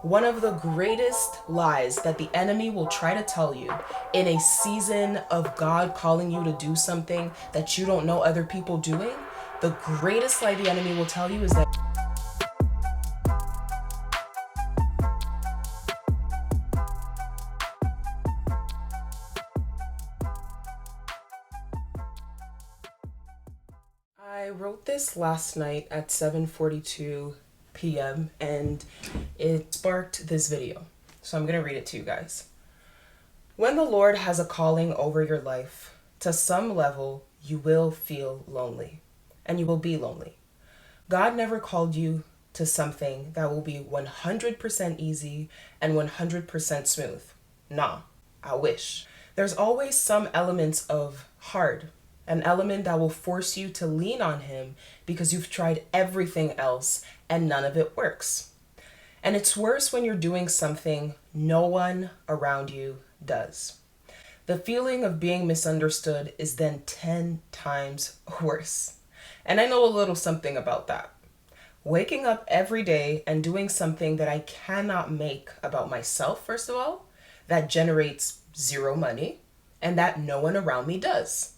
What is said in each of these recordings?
One of the greatest lies that the enemy will try to tell you in a season of God calling you to do something that you don't know other people doing, the greatest lie the enemy will tell you is that I wrote this last night at 7:42 p.m. and it sparked this video. So I'm going to read it to you guys. When the Lord has a calling over your life, to some level, you will feel lonely and you will be lonely. God never called you to something that will be 100% easy and 100% smooth. Nah, I wish. There's always some elements of hard, an element that will force you to lean on Him because you've tried everything else and none of it works. And it's worse when you're doing something no one around you does. The feeling of being misunderstood is then 10 times worse. And I know a little something about that. Waking up every day and doing something that I cannot make about myself, first of all, that generates zero money, and that no one around me does.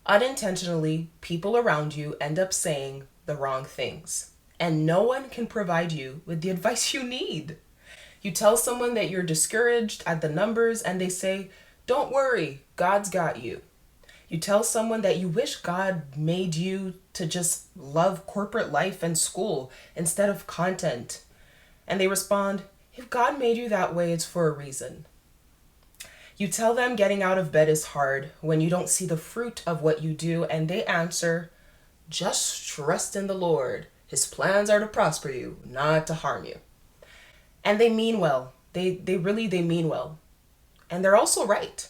Unintentionally, people around you end up saying the wrong things, and no one can provide you with the advice you need. You tell someone that you're discouraged at the numbers, and they say, "Don't worry, God's got you." You tell someone that you wish God made you to just love corporate life and school instead of content. And they respond, "If God made you that way, it's for a reason." You tell them getting out of bed is hard when you don't see the fruit of what you do, and they answer, "Just trust in the Lord. His plans are to prosper you, not to harm you." And they mean well. They mean well. And they're also right.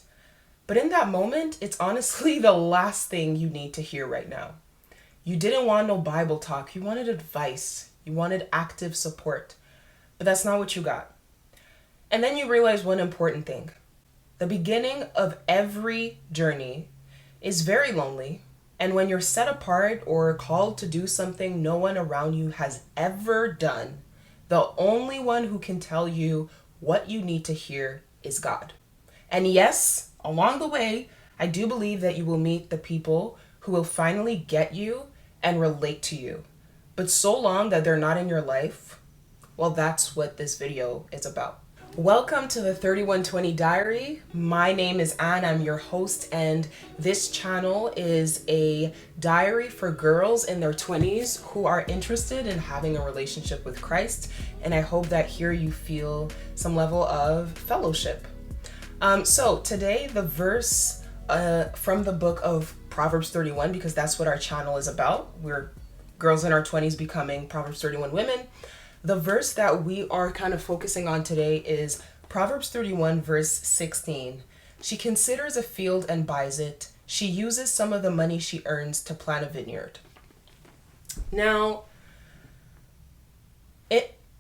But in that moment, it's honestly the last thing you need to hear right now. You didn't want no Bible talk. You wanted advice. You wanted active support. But that's not what you got. And then you realize one important thing. The beginning of every journey is very lonely. And when you're set apart or called to do something no one around you has ever done, the only one who can tell you what you need to hear is God. And yes, along the way, I do believe that you will meet the people who will finally get you and relate to you. But so long that they're not in your life, well, that's what this video is about. Welcome to the 3120 Diary. My name is Anne. I'm your host, and this channel is a diary for girls in their 20s who are interested in having a relationship with Christ. And I hope that here you feel some level of fellowship. So today, the verse from the book of Proverbs 31, because that's what our channel is about. We're girls in our 20s becoming Proverbs 31 women. The verse that we are kind of focusing on today is Proverbs 31, verse 16. She considers a field and buys it. She uses some of the money she earns to plant a vineyard. Now,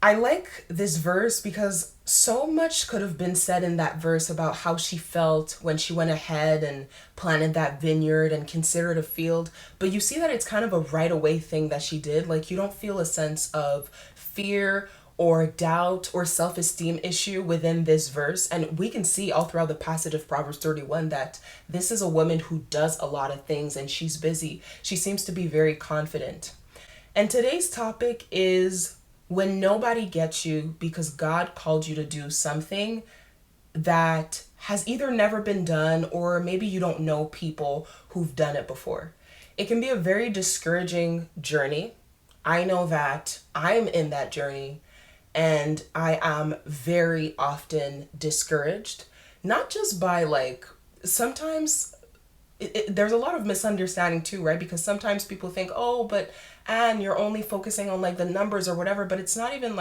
I like this verse because so much could have been said in that verse about how she felt when she went ahead and planted that vineyard and considered a field. But you see that it's kind of a right away thing that she did. Like, you don't feel a sense of fear or doubt or self-esteem issue within this verse. And we can see all throughout the passage of Proverbs 31 that this is a woman who does a lot of things and she's busy. She seems to be very confident. And today's topic is when nobody gets you because God called you to do something that has either never been done or maybe you don't know people who've done it before. It can be a very discouraging journey. I know that I'm in that journey and I am very often discouraged, not just by sometimes there's a lot of misunderstanding too, right? Because sometimes people think, "Oh, but Anne, you're only focusing on the numbers or whatever," but it's not even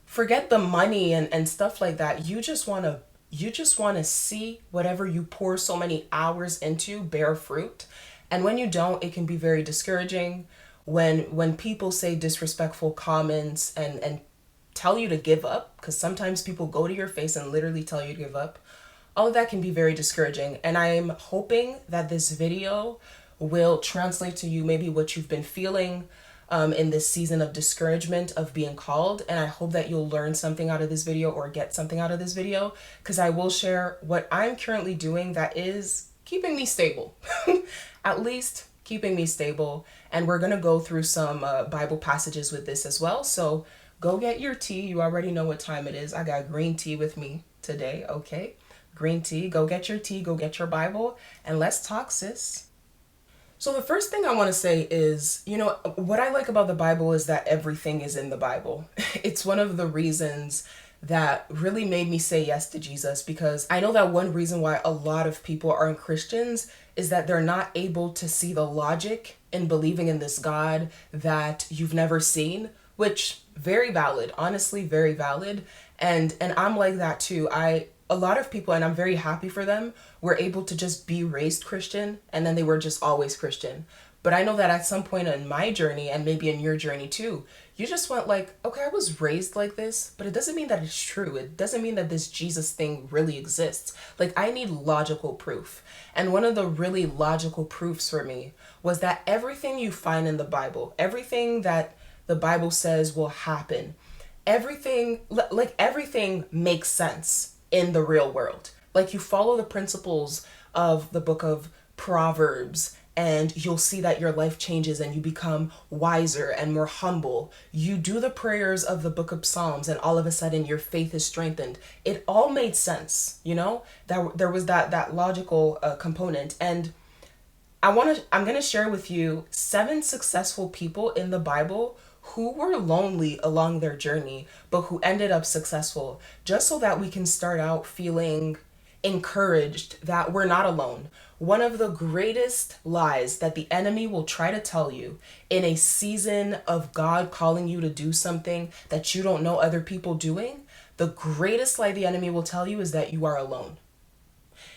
forget the money and stuff like that. You just want to see whatever you pour so many hours into bear fruit. And when you don't, it can be very discouraging. When people say disrespectful comments and tell you to give up, because sometimes people go to your face and literally tell you to give up, all of that can be very discouraging. And I'm hoping that this video will translate to you maybe what you've been feeling, in this season of discouragement of being called. And I hope that you'll learn something out of this video or get something out of this video, because I will share what I'm currently doing that is keeping me stable, at least keeping me stable. And we're going to go through some Bible passages with this as well. So go get your tea. You already know what time it is. I got green tea with me today. Okay. Green tea. Go get your tea. Go get your Bible. And let's talk, sis. So the first thing I want to say is, what I like about the Bible is that everything is in the Bible. It's one of the reasons that really made me say yes to Jesus, because I know that one reason why a lot of people aren't Christians is that they're not able to see the logic in believing in this God that you've never seen, which very valid, honestly, very valid. And I'm like that too. A lot of people, and I'm very happy for them, were able to just be raised Christian, and then they were just always Christian. But I know that at some point in my journey, and maybe in your journey too, you just went like, okay, I was raised like this, but it doesn't mean that it's true. It doesn't mean that this Jesus thing really exists. Like, I need logical proof. And one of the really logical proofs for me was that everything you find in the Bible, everything that the Bible says will happen, everything makes sense in the real world. Like, you follow the principles of the book of Proverbs, and you'll see that your life changes and you become wiser and more humble. You do the prayers of the book of Psalms, and all of a sudden your faith is strengthened. It all made sense, that there was that logical component. And I'm going to share with you 7 successful people in the Bible who were lonely along their journey, but who ended up successful, just so that we can start out feeling encouraged that we're not alone. One of the greatest lies that the enemy will try to tell you in a season of God calling you to do something that you don't know other people doing, the greatest lie the enemy will tell you is that you are alone.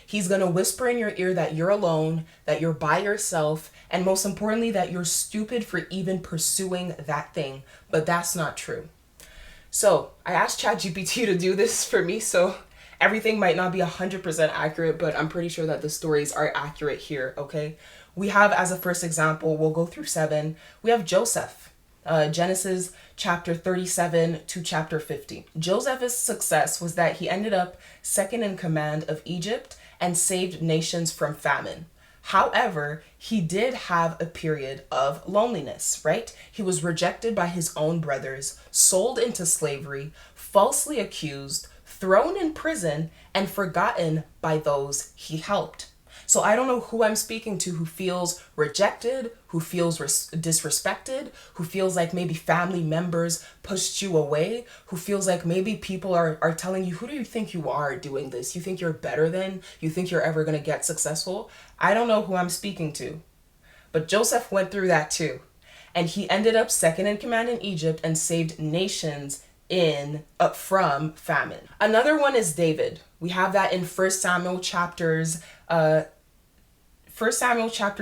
He's going to whisper in your ear that you're alone, that you're by yourself, and most importantly, that you're stupid for even pursuing that thing. But that's not true. So I asked ChatGPT to do this for me, so everything might not be 100% accurate, but I'm pretty sure that the stories are accurate here, okay? We have, as a first example, we'll go through 7. We have Joseph, Genesis chapter 37 to chapter 50. Joseph's success was that he ended up second in command of Egypt and saved nations from famine. However, he did have a period of loneliness, right? He was rejected by his own brothers, sold into slavery, falsely accused, thrown in prison, and forgotten by those he helped. So I don't know who I'm speaking to who feels rejected, who feels disrespected, who feels like maybe family members pushed you away, who feels like maybe people are telling you, who do you think you are doing this? You think you're better than? You think you're ever going to get successful? I don't know who I'm speaking to. But Joseph went through that too. And he ended up second in command in Egypt and saved nations from famine. Another one is David. We have that in 1 Samuel chapters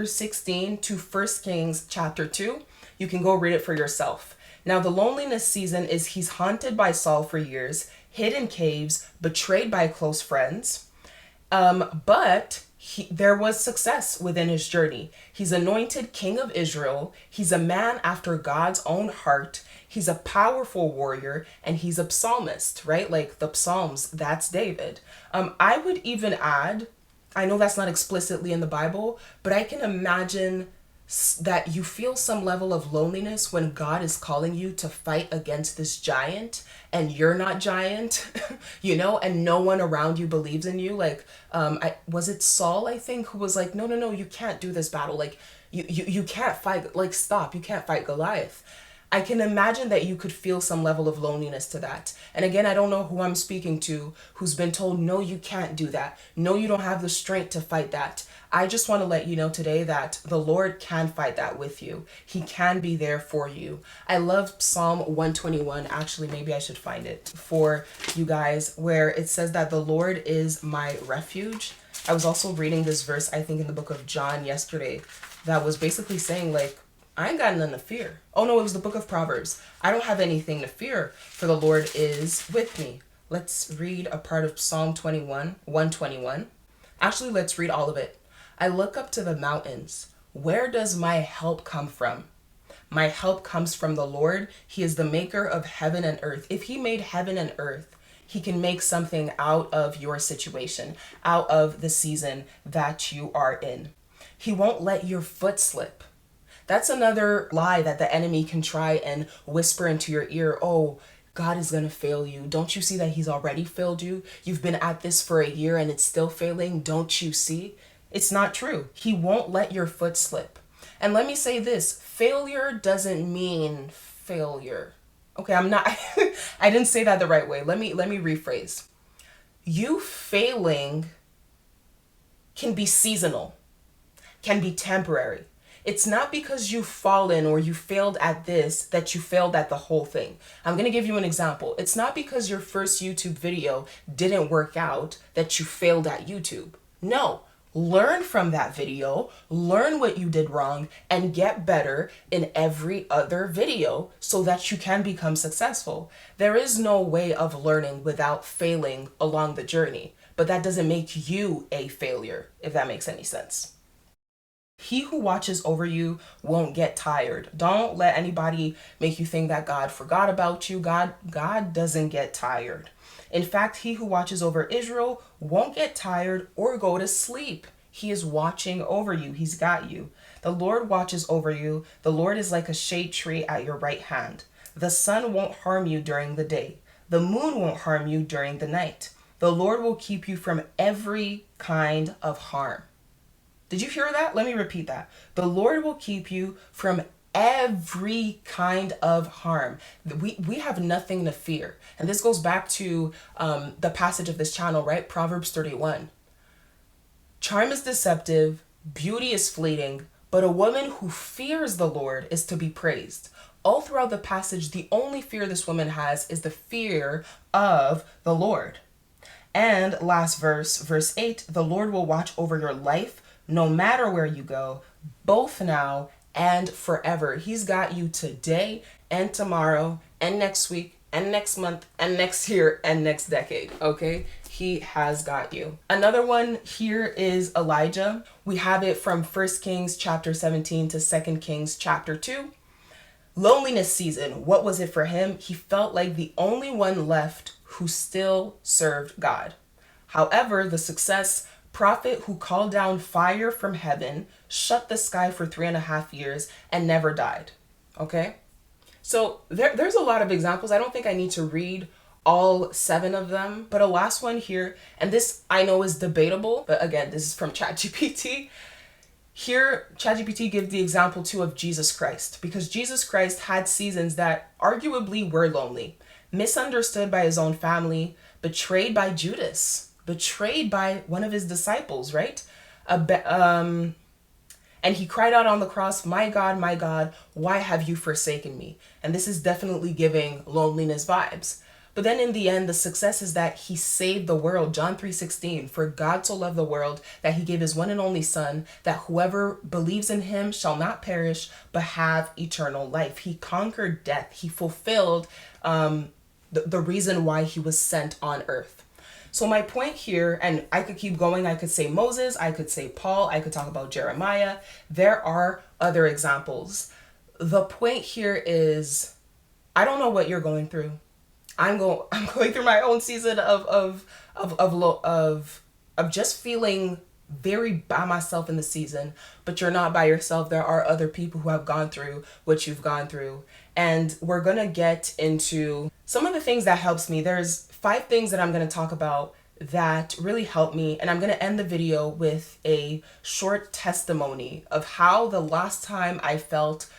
16 to 1 Kings chapter 2. You can go read it for yourself. Now, the loneliness season is he's haunted by Saul for years, hid in caves, betrayed by close friends. But there was success within his journey. He's anointed king of Israel. He's a man after God's own heart. He's a powerful warrior, and he's a psalmist, right? Like the Psalms, that's David. I would even add, I know that's not explicitly in the Bible, but I can imagine that you feel some level of loneliness when God is calling you to fight against this giant and you're not giant, and no one around you believes in you. Like, was it Saul, I think, who was like, no, you can't do this battle. Like, you can't fight, like, stop, you can't fight Goliath. I can imagine that you could feel some level of loneliness to that. And again, I don't know who I'm speaking to who's been told, no, you can't do that. No, you don't have the strength to fight that. I just want to let you know today that the Lord can fight that with you. He can be there for you. I love Psalm 121. Actually, maybe I should find it for you guys, where it says that the Lord is my refuge. I was also reading this verse, I think in the book of John yesterday, that was basically saying like, I ain't got nothing to fear. Oh no, it was the book of Proverbs. I don't have anything to fear, for the Lord is with me. Let's read a part of Psalm 121. Actually, let's read all of it. I look up to the mountains. Where does my help come from? My help comes from the Lord. He is the maker of heaven and earth. If he made heaven and earth, he can make something out of your situation, out of the season that you are in. He won't let your foot slip. That's another lie that the enemy can try and whisper into your ear. Oh, God is going to fail you. Don't you see that he's already failed you? You've been at this for a year and it's still failing. Don't you see? It's not true. He won't let your foot slip. And let me say this, failure doesn't mean failure. Okay, I'm not, I didn't say that the right way. Let me rephrase. You failing can be seasonal, can be temporary. It's not because you've fallen or you failed at this that you failed at the whole thing. I'm going to give you an example. It's not because your first YouTube video didn't work out that you failed at YouTube. No, learn from that video, learn what you did wrong, and get better in every other video so that you can become successful. There is no way of learning without failing along the journey, but that doesn't make you a failure, if that makes any sense. He who watches over you won't get tired. Don't let anybody make you think that God forgot about you. God doesn't get tired. In fact, he who watches over Israel won't get tired or go to sleep. He is watching over you. He's got you. The Lord watches over you. The Lord is like a shade tree at your right hand. The sun won't harm you during the day. The moon won't harm you during the night. The Lord will keep you from every kind of harm. Did you hear that? Let me repeat that. The Lord will keep you from every kind of harm. We have nothing to fear. And this goes back to the passage of this channel, right? Proverbs 31. Charm is deceptive, beauty is fleeting, but a woman who fears the Lord is to be praised. All throughout the passage, the only fear this woman has is the fear of the Lord. And last verse, verse 8, the Lord will watch over your life no matter where you go, both now and forever. He's got you today and tomorrow and next week and next month and next year and next decade, okay? He has got you. Another one here is Elijah. We have it from 1 Kings chapter 17 to 2 Kings chapter 2. Loneliness season, what was it for him? He felt like the only one left who still served God. However, the success prophet who called down fire from heaven, shut the sky for 3.5 years, and never died. Okay? So there's a lot of examples. I don't think I need to read all 7 of them, but a last one here, and this I know is debatable, but again, this is from ChatGPT. Here, ChatGPT gives the example too of Jesus Christ, because Jesus Christ had seasons that arguably were lonely, misunderstood by his own family, betrayed by Judas, betrayed by one of his disciples, right? And he cried out on the cross, my God, why have you forsaken me? And this is definitely giving loneliness vibes. But then in the end, the success is that he saved the world. John 3:16, for God so loved the world that he gave his one and only son, that whoever believes in him shall not perish, but have eternal life. He conquered death. He fulfilled the reason why he was sent on earth. So my point here, and I could keep going, I could say Moses, I could say Paul, I could talk about Jeremiah. There are other examples. The point here is, I don't know what you're going through. I'm going through my own season of just feeling very by myself in the season, but you're not by yourself. There are other people who have gone through what you've gone through. And we're going to get into some of the things that helps me. There's 5 things that I'm going to talk about that really helped me. And I'm going to end the video with a short testimony of how the last time I felt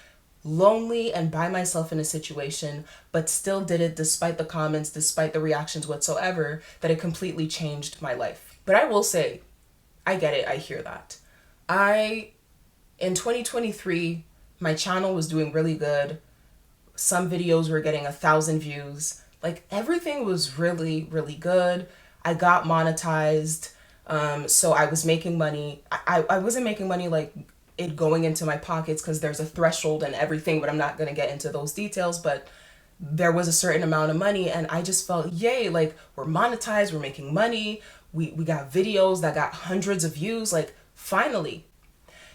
lonely and by myself in a situation, but still did it despite the comments, despite the reactions whatsoever, that it completely changed my life. But I will say, I get it. I hear that. In 2023, my channel was doing really good. Some videos were getting 1,000 views. Like everything was really, really good. I got monetized. So I was making money. I wasn't making money like it going into my pockets because there's a threshold and everything, but I'm not going to get into those details. But there was a certain amount of money and I just felt, yay, like we're monetized, we're making money. We got videos that got hundreds of views, like finally.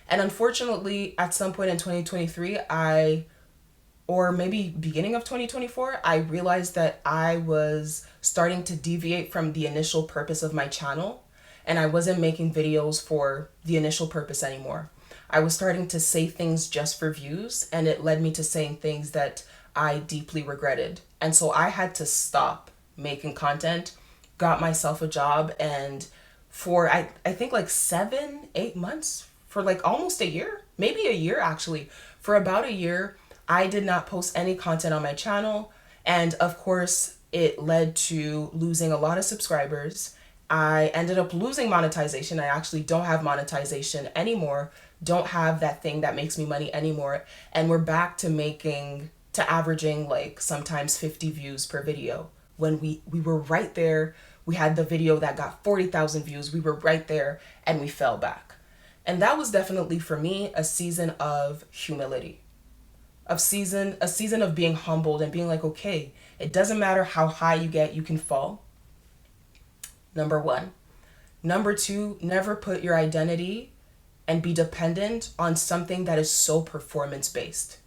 And unfortunately, at some point in 2023, I or maybe beginning of 2024, I realized that I was starting to deviate from the initial purpose of my channel, and I wasn't making videos for the initial purpose anymore. I was starting to say things just for views, and it led me to saying things that I deeply regretted. And so I had to stop making content, got myself a job, and for I think like 7, 8 months, for like almost a year, maybe a year actually, for about a year, I did not post any content on my channel. And of course, it led to losing a lot of subscribers. I ended up losing monetization. I actually don't have monetization anymore, don't have that thing that makes me money anymore. And we're back to averaging like sometimes 50 views per video. When we were right there, we had the video that got 40,000 views. We were right there and we fell back. And that was definitely for me a season of humility, a season of being humbled and being like, okay, it doesn't matter how high you get, you can fall. Number one. Number two, never put your identity and be dependent on something that is so performance based.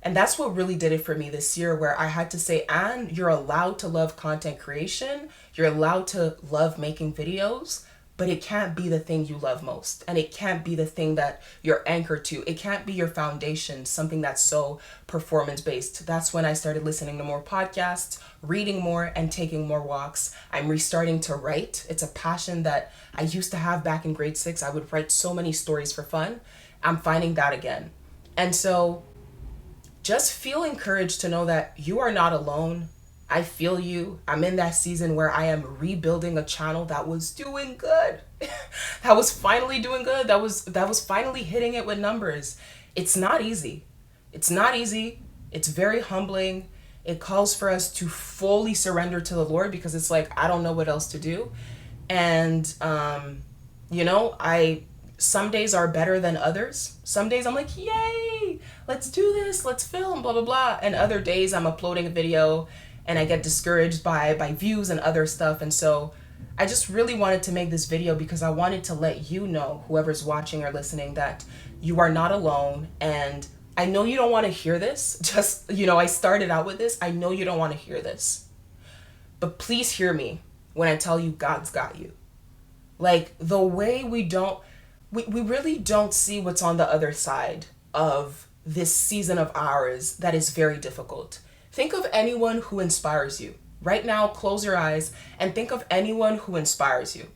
And that's what really did it for me this year, where I had to say, Anne, you're allowed to love content creation. You're allowed to love making videos, but it can't be the thing you love most. And it can't be the thing that you're anchored to. It can't be your foundation, something that's so performance based. That's when I started listening to more podcasts, reading more, and taking more walks. I'm restarting to write. It's a passion that I used to have back in grade 6. I would write so many stories for fun. I'm finding that again. And so just feel encouraged to know that you are not alone. I feel you. I'm in that season where I am rebuilding a channel that was doing good. That was finally doing good. That was finally hitting it with numbers. It's not easy. It's not easy. It's very humbling. It calls for us to fully surrender to the Lord, because it's like, I don't know what else to do. And I some days are better than others. Some days I'm like, yay, let's do this, let's film, blah, blah, blah. And other days I'm uploading a video and I get discouraged by views and other stuff. And so I just really wanted to make this video because I wanted to let you know, whoever's watching or listening, that you are not alone. And I know you don't want to hear this. Just, I started out with this. I know you don't want to hear this. But please hear me when I tell you God's got you. Like, the way we really don't see what's on the other side of this season of ours that is very difficult. Think of anyone who inspires you. Right now, close your eyes and think of anyone who inspires you.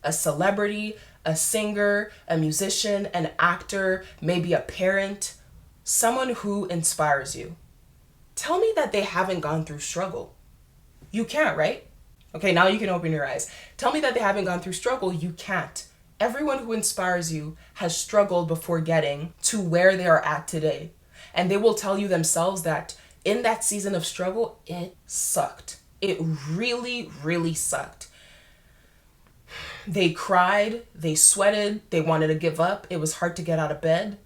A celebrity, a singer, a musician, an actor, maybe a parent, someone who inspires you. Tell me that they haven't gone through struggle. You can't, right? Okay, now you can open your eyes. Tell me that they haven't gone through struggle. You can't. Everyone who inspires you has struggled before getting to where they are at today. And they will tell you themselves that in that season of struggle, it sucked. It really, really sucked. They cried, they sweated, they wanted to give up. It was hard to get out of bed,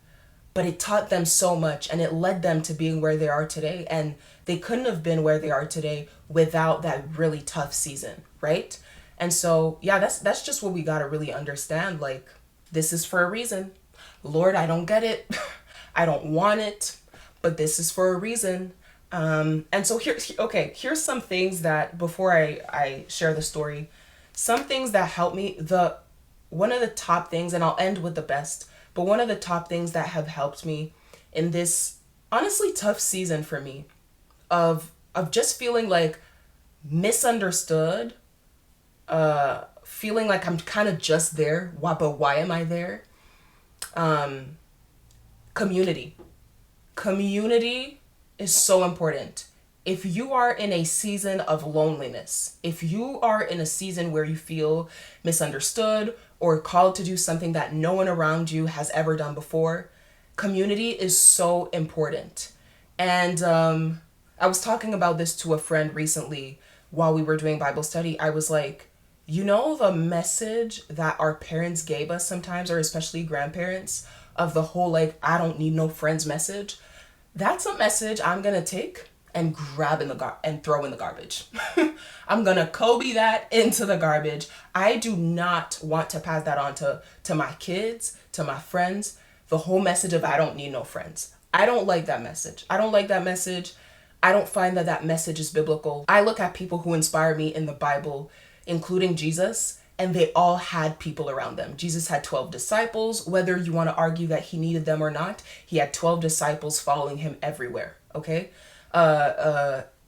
but it taught them so much and it led them to being where they are today. And they couldn't have been where they are today without that really tough season, right? And so, yeah, that's just what we got to really understand. Like, this is for a reason. Lord, I don't get it. I don't want it, but this is for a reason. And so here's some things that, before I share the story, some things that helped me. One of the top things, and I'll end with the best, but one of the top things that have helped me in this honestly tough season for me of just feeling like misunderstood, feeling like I'm kind of just there. But why am I there? Community. Community is so important. If you are in a season of loneliness, if you are in a season where you feel misunderstood or called to do something that no one around you has ever done before, community is so important. And I was talking about this to a friend recently while we were doing Bible study. I was like, the message that our parents gave us sometimes, or especially grandparents, of the whole, like, I don't need no friends message. That's a message I'm going to take and grab and throw in the garbage. I'm going to Kobe that into the garbage. I do not want to pass that on to my kids, to my friends. The whole message of I don't need no friends. I don't like that message. I don't like that message. I don't find that that message is biblical. I look at people who inspire me in the Bible, including Jesus, and they all had people around them. Jesus had 12 disciples. Whether you want to argue that he needed them or not, he had 12 disciples following him everywhere, okay?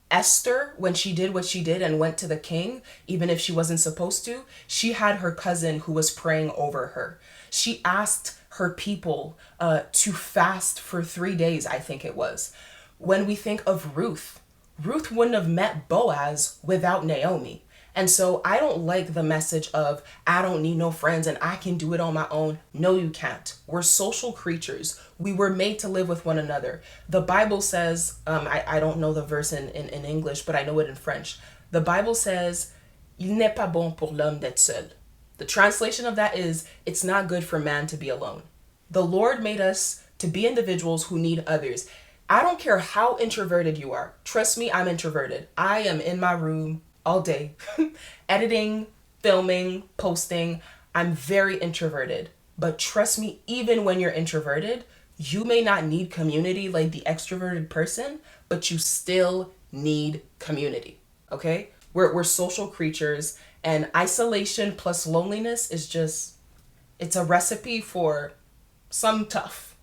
Esther, when she did what she did and went to the king, even if she wasn't supposed to, she had her cousin who was praying over her. She asked her people to fast for 3 days, I think it was. When we think of Ruth, Ruth wouldn't have met Boaz without Naomi. And so I don't like the message of, I don't need no friends and I can do it on my own. No, you can't. We're social creatures. We were made to live with one another. The Bible says, I don't know the verse in English, but I know it in French. The Bible says, Il n'est pas bon pour l'homme d'être seul. The translation of that is, it's not good for man to be alone. The Lord made us to be individuals who need others. I don't care how introverted you are. Trust me, I'm introverted. I am in my room all day, editing, filming, posting. I'm very introverted. But trust me, even when you're introverted, you may not need community like the extroverted person, but you still need community, okay? We're social creatures, and isolation plus loneliness is just, it's a recipe for some tough,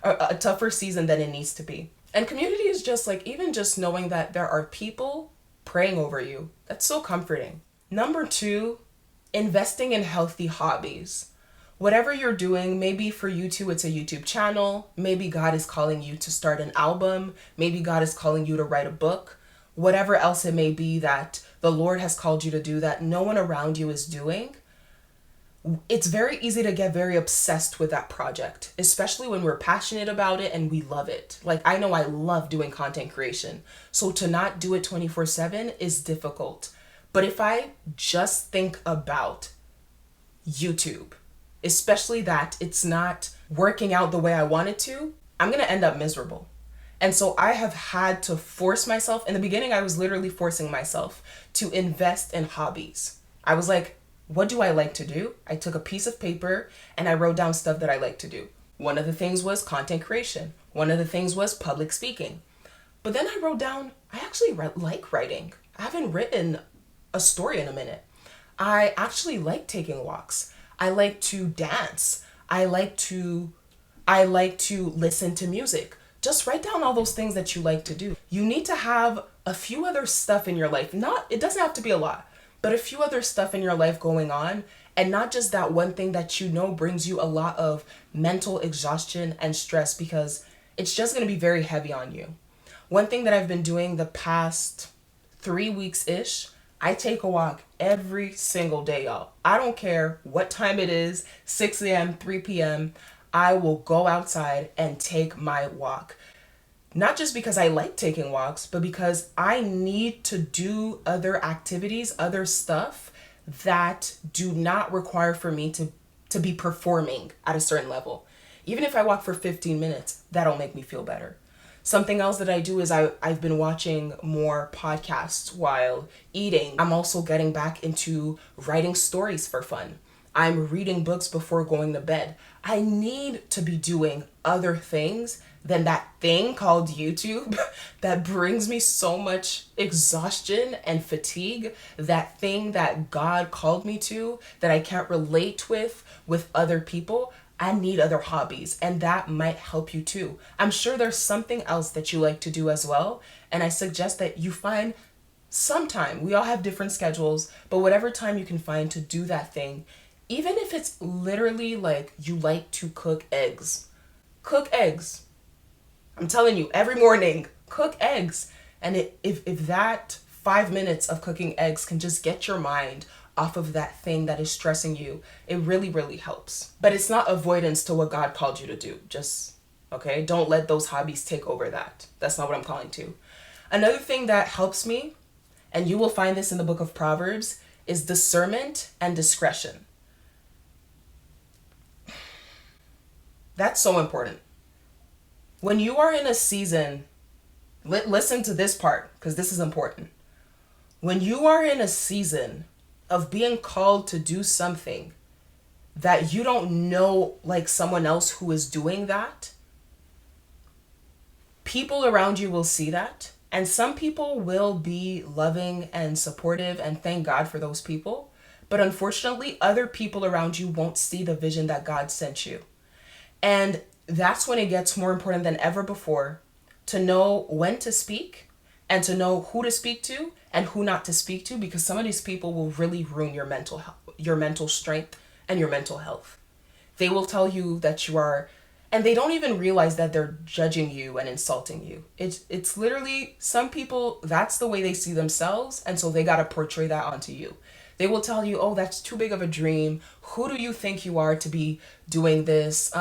a tougher season than it needs to be. And community is just like, even just knowing that there are people praying over you. That's so comforting. Number 2, investing in healthy hobbies. Whatever you're doing, maybe for you two, it's a YouTube channel. Maybe God is calling you to start an album. Maybe God is calling you to write a book. Whatever else it may be that the Lord has called you to do that no one around you is doing. It's very easy to get very obsessed with that project, especially when we're passionate about it and we love it. Like, I know I love doing content creation. So to not do it 24/7 is difficult. But if I just think about YouTube, especially that it's not working out the way I want it to, I'm going to end up miserable. And so I have had to force myself. In the beginning, I was literally forcing myself to invest in hobbies. I was like, what do I like to do? I took a piece of paper and I wrote down stuff that I like to do. One of the things was content creation. One of the things was public speaking. But then I wrote down, I actually like writing. I haven't written a story in a minute. I actually like taking walks. I like to dance. I like to listen to music. Just write down all those things that you like to do. You need to have a few other stuff in your life. It doesn't have to be a lot, but a few other stuff in your life going on, and not just that one thing that you know brings you a lot of mental exhaustion and stress, because it's just going to be very heavy on you. One thing that I've been doing the past 3 weeks-ish, I take a walk every single day, y'all. I don't care what time it is, 6 a.m., 3 p.m., I will go outside and take my walk. Not just because I like taking walks, but because I need to do other activities, other stuff that do not require for me to be performing at a certain level. Even if I walk for 15 minutes, that'll make me feel better. Something else that I do is I've been watching more podcasts while eating. I'm also getting back into writing stories for fun. I'm reading books before going to bed. I need to be doing other things than that thing called YouTube that brings me so much exhaustion and fatigue, that thing that God called me to that I can't relate with other people. I need other hobbies, and that might help you too. I'm sure there's something else that you like to do as well, and I suggest that you find some time. We all have different schedules, but whatever time you can find to do that thing, even if it's literally like you like to cook eggs. Cook eggs. I'm telling you, every morning, cook eggs. And if that 5 minutes of cooking eggs can just get your mind off of that thing that is stressing you, it really, really helps. But it's not avoidance to what God called you to do. Just, okay? Don't let those hobbies take over that. That's not what I'm calling to. Another thing that helps me, and you will find this in the book of Proverbs, is discernment and discretion. That's so important. When you are in a season, listen to this part, because this is important. When you are in a season of being called to do something that you don't know, like someone else who is doing that, People around you will see that. And some people will be loving and supportive, and thank God for those people. But unfortunately, other people around you won't see the vision that God sent you. And that's when it gets more important than ever before to know when to speak and to know who to speak to and who not to speak to, because some of these people will really ruin your mental health, your mental strength and your mental health. They will tell you that you are, and they don't even realize that they're judging you and insulting you. It's literally, some people, that's the way they see themselves, and so they got to portray that onto you. They will tell you, oh, that's too big of a dream. Who do you think you are to be doing this?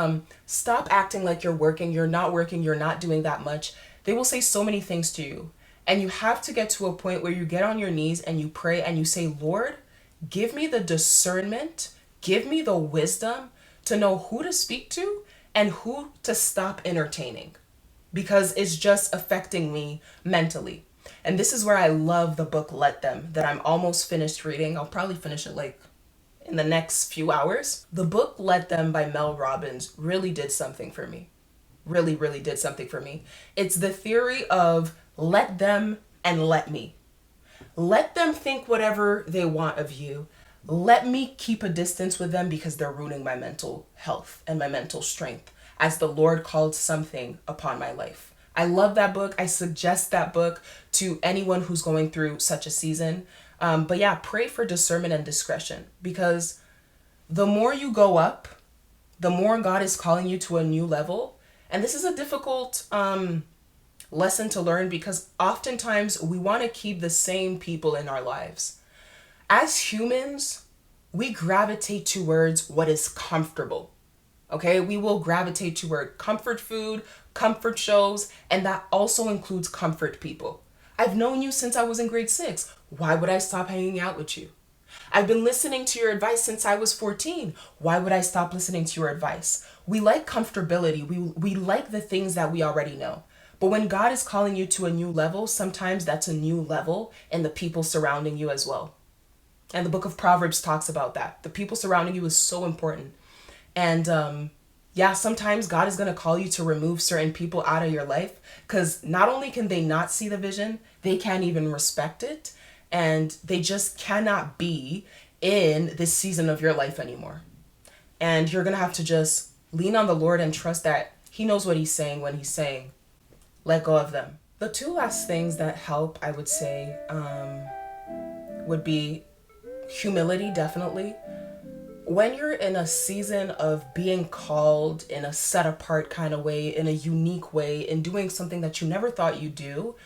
Stop acting like you're working. You're not working. You're not doing that much. They will say so many things to you. And you have to get to a point where you get on your knees and you pray and you say, Lord, give me the discernment, give me the wisdom to know who to speak to and who to stop entertaining, because it's just affecting me mentally. And this is where I love the book Let Them, that I'm almost finished reading. I'll probably finish it like in the next few hours. The book Let Them by Mel Robbins really did something for me. Really, really did something for me. It's the theory of let them and let me. Let them think whatever they want of you. Let me keep a distance with them because they're ruining my mental health and my mental strength as the Lord called something upon my life. I love that book. I suggest that book to anyone who's going through such a season. But yeah, pray for discernment and discretion, because the more you go up, the more God is calling you to a new level. And this is a difficult lesson to learn, because oftentimes we want to keep the same people in our lives. As humans, we gravitate towards what is comfortable. Okay, we will gravitate toward comfort food, comfort shows, and that also includes comfort people. I've known you since I was in grade 6. Why would I stop hanging out with you? I've been listening to your advice since I was 14. Why would I stop listening to your advice? We like comfortability. We like the things that we already know. But when God is calling you to a new level, sometimes that's a new level in the people surrounding you as well. And the book of Proverbs talks about that. The people surrounding you is so important. And yeah, sometimes God is going to call you to remove certain people out of your life, because not only can they not see the vision, they can't even respect it. And they just cannot be in this season of your life anymore. And you're going to have to just lean on the Lord and trust that He knows what He's saying when He's saying, let go of them. The two last things that help, I would say, would be humility, definitely. When you're in a season of being called in a set apart kind of way, in a unique way, in doing something that you never thought you'd do,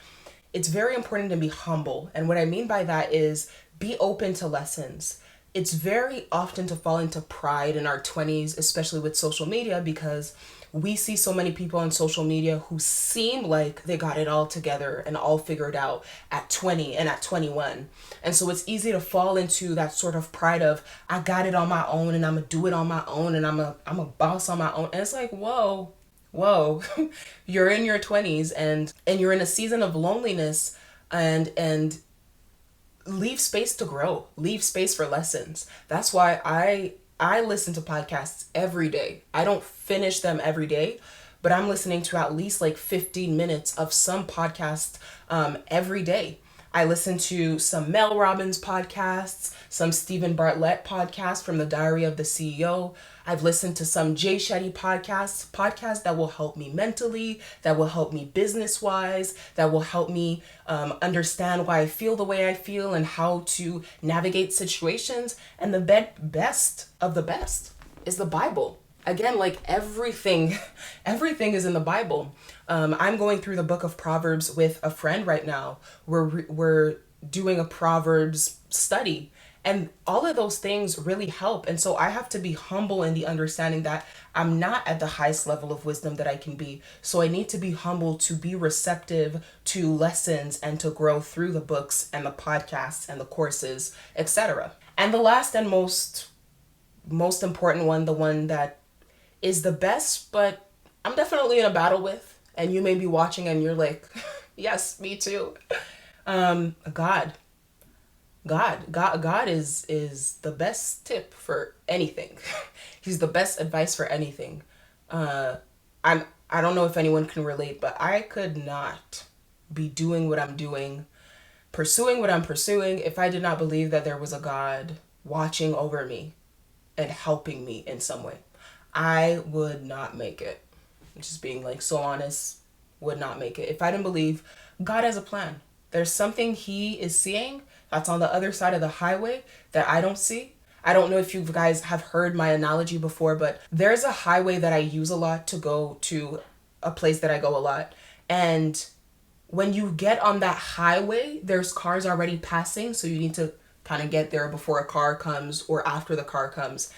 it's very important to be humble. And what I mean by that is be open to lessons. It's very often to fall into pride in our 20s, especially with social media, because we see so many people on social media who seem like they got it all together and all figured out at 20 and at 21. And so it's easy to fall into that sort of pride of, I got it on my own and I'm gonna do it on my own and I'm a boss on my own. And it's like, whoa, you're in your 20s and you're in a season of loneliness, and leave space to grow, leave space for lessons. That's why I listen to podcasts every day. I don't finish them every day, but I'm listening to at least like 15 minutes of some podcast every day. I listen to some Mel Robbins podcasts, some Stephen Bartlett podcasts from the Diary of the CEO. I've listened to some Jay Shetty podcasts that will help me mentally, that will help me business-wise, that will help me understand why I feel the way I feel and how to navigate situations. And the best of the best is the Bible. Again, like everything is in the Bible. I'm going through the book of Proverbs with a friend right now. We're doing a Proverbs study, and all of those things really help. And so I have to be humble in the understanding that I'm not at the highest level of wisdom that I can be. So I need to be humble to be receptive to lessons and to grow through the books and the podcasts and the courses, etc. And the last and most important one, the one that is the best, but I'm definitely in a battle with, and you may be watching and you're like, yes, me too. God is the best tip for anything. He's the best advice for anything. I'm I don't know if anyone can relate, but I could not be doing what I'm doing, pursuing what I'm pursuing, if I did not believe that there was a God watching over me and helping me in some way. I would not make it. Just being like so honest, would not make it. If I didn't believe God has a plan, there's something He is seeing that's on the other side of the highway that I don't see. I don't know if you guys have heard my analogy before, but there's a highway that I use a lot to go to a place that I go a lot. And when you get on that highway, there's cars already passing. So you need to kind of get there before a car comes or after the car comes.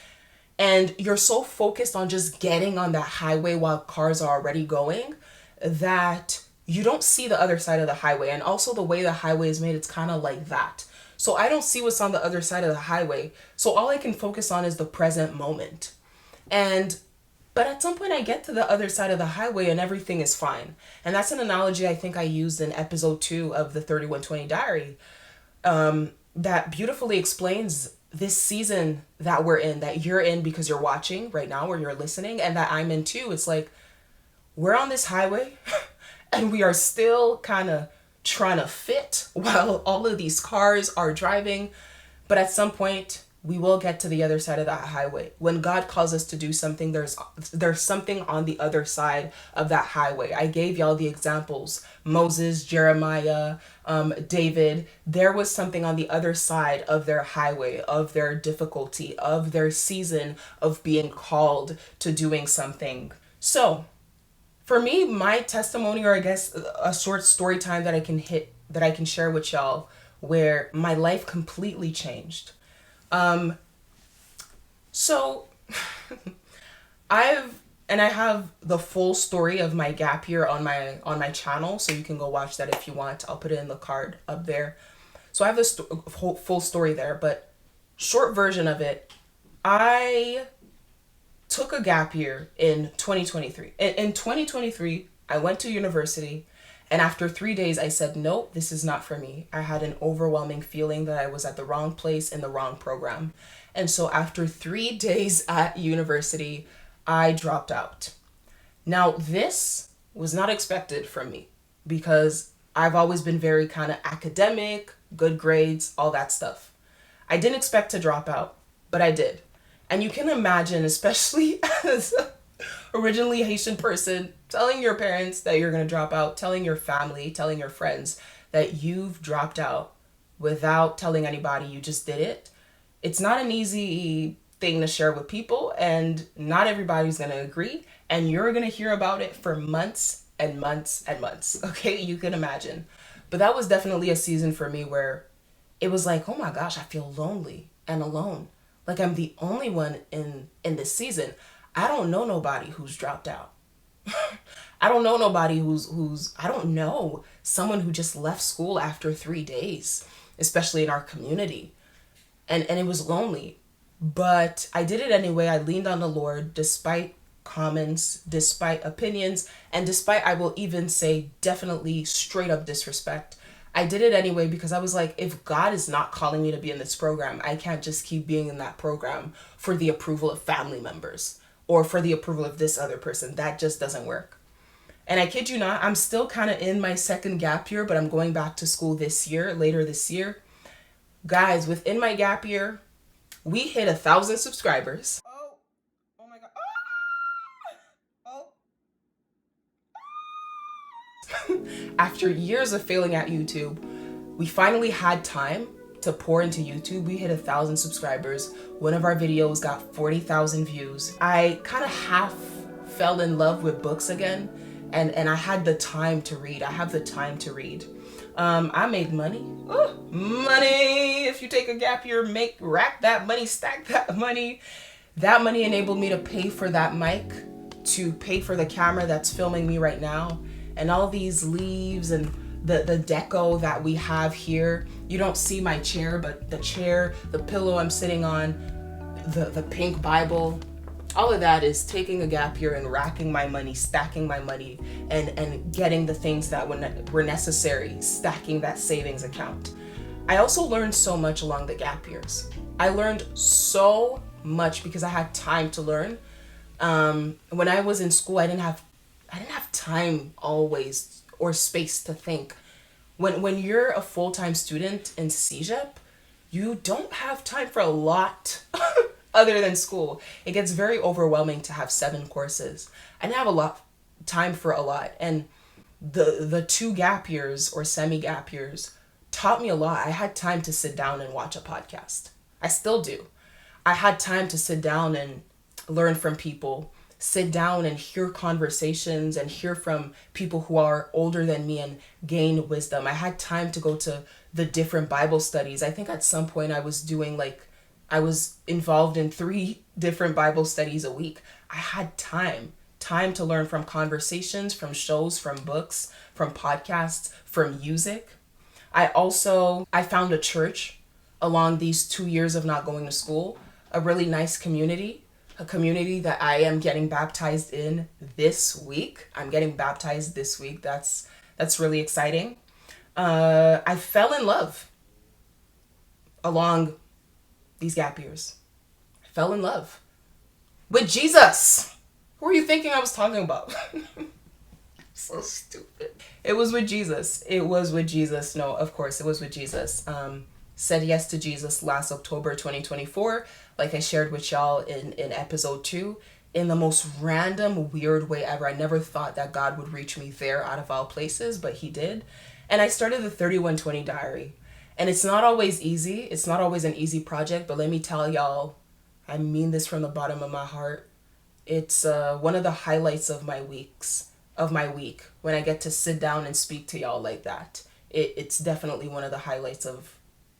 And you're so focused on just getting on that highway while cars are already going that you don't see the other side of the highway. And also the way the highway is made, it's kind of like that. So I don't see what's on the other side of the highway. So all I can focus on is the present moment. But at some point I get to the other side of the highway and everything is fine. And that's an analogy I think I used in episode 2 of the 3120 Diary, that beautifully explains this season that we're in, that you're in because you're watching right now or you're listening, and that I'm in too. It's like we're on this highway and we are still kind of trying to fit while all of these cars are driving. But at some point, we will get to the other side of that highway. When God calls us to do something, there's something on the other side of that highway. I gave y'all the examples: Moses, Jeremiah, David. There was something on the other side of their highway, of their difficulty, of their season of being called to doing something. So for me, my testimony, or I guess a short story time that I can share with y'all, where my life completely changed. So I have the full story of my gap year on my channel, so you can go watch that if you want. I'll put it in the card up there. So I have the full story there, but short version of it, I took a gap year in 2023. In 2023, I went to university, and after 3 days, I said, nope, this is not for me. I had an overwhelming feeling that I was at the wrong place in the wrong program. And so after 3 days at university, I dropped out. Now, this was not expected from me because I've always been very kind of academic, good grades, all that stuff. I didn't expect to drop out, but I did. And you can imagine, especially as an originally Haitian person, telling your parents that you're going to drop out, telling your family, telling your friends that you've dropped out without telling anybody you just did it. It's not an easy thing to share with people, and not everybody's going to agree, and you're going to hear about it for months and months and months. Okay, you can imagine. But that was definitely a season for me where it was like, oh my gosh, I feel lonely and alone. Like I'm the only one in this season. I don't know nobody who's dropped out. I don't know nobody who's I don't know someone who just left school after 3 days, especially in our community. And it was lonely. But I did it anyway. I leaned on the Lord despite comments, despite opinions, and despite, I will even say, definitely straight up disrespect. I did it anyway because I was like, if God is not calling me to be in this program, I can't just keep being in that program for the approval of family members or for the approval of this other person. That just doesn't work. And I kid you not, I'm still kind of in my second gap year, but I'm going back to school later this year. Guys, within my gap year, we hit 1,000 subscribers. Oh my God. After years of failing at YouTube, we finally had time to pour into YouTube. We hit 1,000 subscribers. One of our videos got 40,000 views. I kind of half fell in love with books again, and I had the time to read. I have the time to read. I made money. Money! If you take a gap year, rack that money, stack that money. That money enabled me to pay for that mic, to pay for the camera that's filming me right now, and all these leaves and the deco that we have here. You don't see my chair, but the chair, the pillow I'm sitting on, the pink Bible, all of that is taking a gap year and racking my money, stacking my money, and getting the things that were necessary, stacking that savings account. I also learned so much along the gap years. I learned so much because I had time to learn. When I was in school, I didn't have I didn't have time always or space to think. When you're a full-time student in CEGEP, you don't have time for a lot other than school. It gets very overwhelming to have 7 courses. I didn't have a lot time for a lot. And the 2 gap years or semi-gap years taught me a lot. I had time to sit down and watch a podcast. I still do. I had time to sit down and learn from people, sit down and hear conversations and hear from people who are older than me and gain wisdom. I had time to go to the different Bible studies. I think at some point I was involved in 3 different Bible studies a week. I had time to learn from conversations, from shows, from books, from podcasts, from music. I found a church along these 2 years of not going to school, a really nice community, a community that I am getting baptized in this week. I'm getting baptized this week. That's really exciting. I fell in love along these gap years. I fell in love with Jesus. Who are you thinking I was talking about? So stupid. It was with Jesus. It was with Jesus. No, of course, it was with Jesus. Said yes to Jesus last October 2024, like I shared with y'all in episode 2, in the most random, weird way ever. I never thought that God would reach me there out of all places, but he did. And I started the 3120 diary. And it's not always easy. It's not always an easy project, but let me tell y'all, I mean this from the bottom of my heart. It's one of the highlights of my week when I get to sit down and speak to y'all like that. It's definitely one of the highlights of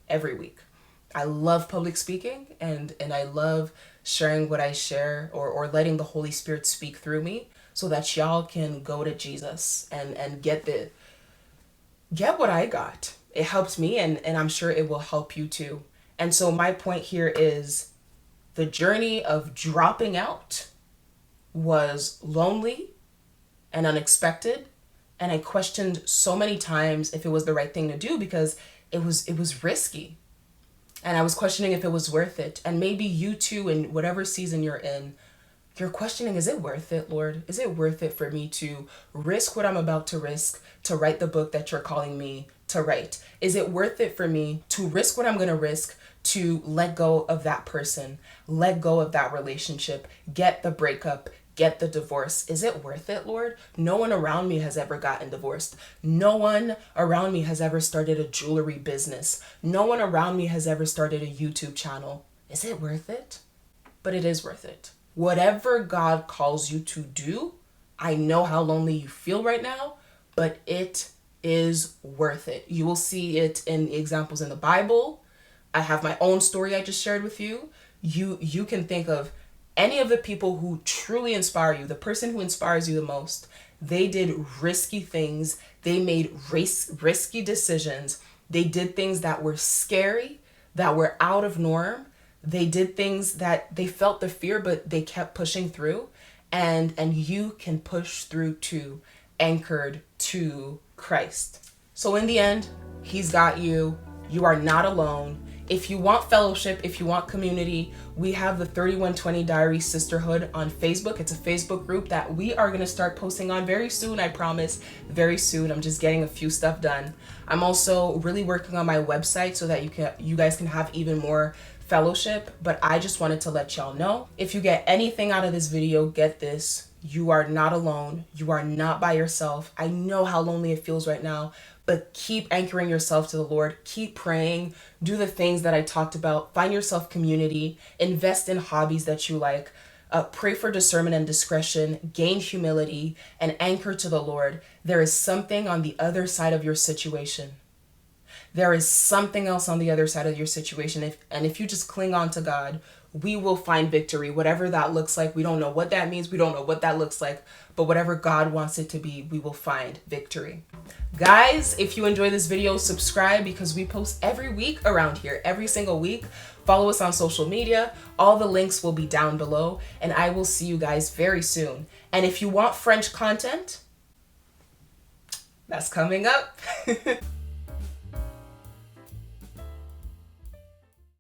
every week. I love public speaking and I love sharing what I share or letting the Holy Spirit speak through me so that y'all can go to Jesus and get what I got. It helped me and I'm sure it will help you too. And so my point here is the journey of dropping out was lonely and unexpected. And I questioned so many times if it was the right thing to do because it was risky. And I was questioning if it was worth it. And maybe you too, in whatever season you're in, you're questioning, is it worth it, Lord? Is it worth it for me to risk what I'm about to risk to write the book that you're calling me to write? Is it worth it for me to risk what I'm going to risk to let go of that person, let go of that relationship, get the breakup, get the divorce? Is it worth it, Lord? No one around me has ever gotten divorced. No one around me has ever started a jewelry business. No one around me has ever started a YouTube channel. Is it worth it? But it is worth it. Whatever God calls you to do, I know how lonely you feel right now, but it is worth it. You will see it in examples in the Bible. I have my own story I just shared with you. You can think of any of the people who truly inspire you, the person who inspires you the most. They did risky things. They made risky decisions. They did things that were scary, that were out of norm. They did things that they felt the fear, but they kept pushing through. And you can push through too, anchored to Christ. So in the end, he's got you. You are not alone. If you want fellowship, if you want community, we have the 3120 Diary Sisterhood on Facebook. It's a Facebook group that we are going to start posting on very soon. I promise, very soon. I'm just getting a few stuff done. I'm also really working on my website so that you guys can have even more fellowship. But I just wanted to let y'all know, if you get anything out of this video, get this. You are not alone. You are not by yourself. I know how lonely it feels right now, but keep anchoring yourself to the Lord. Keep praying. Do the things that I talked about. Find yourself community. Invest in hobbies that you like. Pray for discernment and discretion. Gain humility and anchor to the Lord. There is something on the other side of your situation. There is something else on the other side of your situation. If you just cling on to God, we will find victory, whatever that looks like. We don't know what that means. We don't know what that looks like, but whatever God wants it to be, we will find victory. Guys, if you enjoy this video, subscribe because we post every week around here, every single week. Follow us on social media. All the links will be down below, and I will see you guys very soon. And if you want French content, that's coming up.